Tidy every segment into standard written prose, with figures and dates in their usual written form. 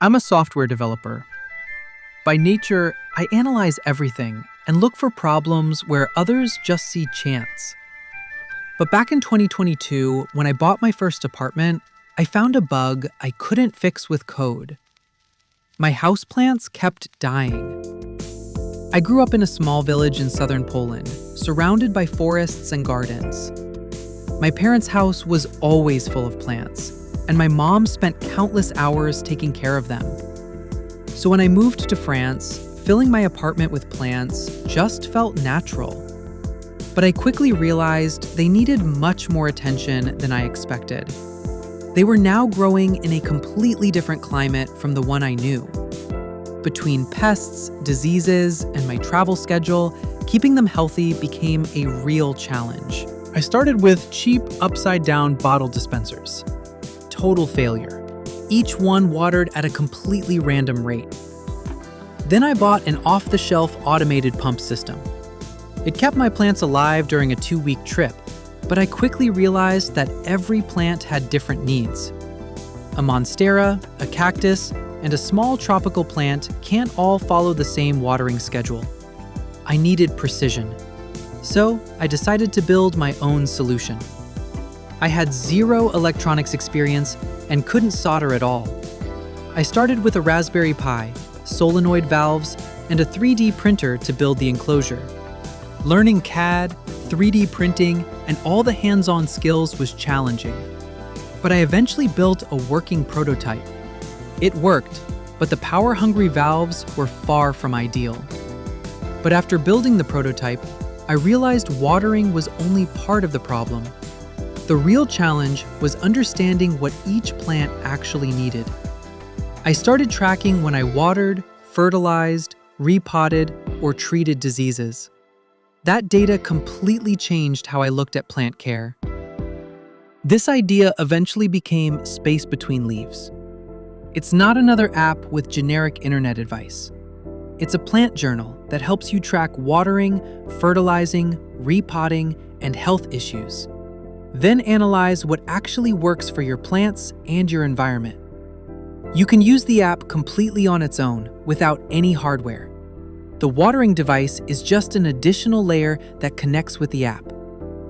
I'm a software developer. By nature, I analyze everything and look for problems where others just see chance. But back in 2022, when I bought my first apartment, I found a bug I couldn't fix with code. My houseplants kept dying. I grew up in a small village in southern Poland, surrounded by forests and gardens. My parents' house was always full of plants, and my mom spent countless hours taking care of them. So when I moved to France, filling my apartment with plants just felt natural. But I quickly realized they needed much more attention than I expected. They were now growing in a completely different climate from the one I knew. Between pests, diseases, and my travel schedule, keeping them healthy became a real challenge. I started with cheap, upside-down bottle dispensers. Total failure. Each one watered at a completely random rate. Then I bought an off-the-shelf automated pump system. It kept my plants alive during a 2-week trip, but I quickly realized that every plant had different needs. A monstera, a cactus, and a small tropical plant can't all follow the same watering schedule. I needed precision. So I decided to build my own solution. I had zero electronics experience and couldn't solder at all. I started with a Raspberry Pi, solenoid valves, and a 3D printer to build the enclosure. Learning CAD, 3D printing, and all the hands-on skills was challenging. But I eventually built a working prototype. It worked, but the power-hungry valves were far from ideal. But after building the prototype, I realized watering was only part of the problem. The real challenge was understanding what each plant actually needed. I started tracking when I watered, fertilized, repotted, or treated diseases. That data completely changed how I looked at plant care. This idea eventually became Space Between Leaves. It's not another app with generic internet advice. It's a plant journal that helps you track watering, fertilizing, repotting, and health issues. Then analyze what actually works for your plants and your environment. You can use the app completely on its own, without any hardware. The watering device is just an additional layer that connects with the app,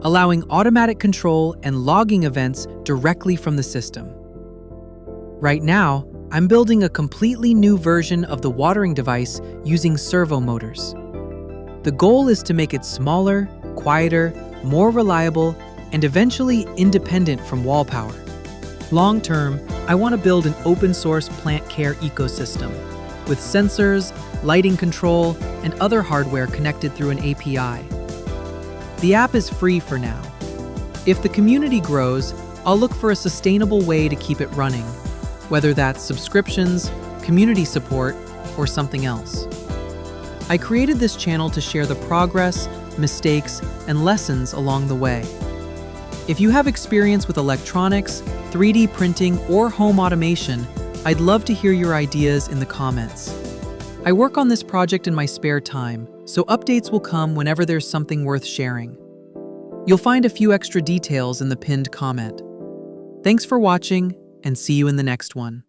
allowing automatic control and logging events directly from the system. Right now, I'm building a completely new version of the watering device using servo motors. The goal is to make it smaller, quieter, more reliable, and eventually independent from wall power. Long term, I want to build an open-source plant care ecosystem with sensors, lighting control, and other hardware connected through an API. The app is free for now. If the community grows, I'll look for a sustainable way to keep it running, whether that's subscriptions, community support, or something else. I created this channel to share the progress, mistakes, and lessons along the way. If you have experience with electronics, 3D printing, or home automation, I'd love to hear your ideas in the comments. I work on this project in my spare time, so updates will come whenever there's something worth sharing. You'll find a few extra details in the pinned comment. Thanks for watching, and see you in the next one.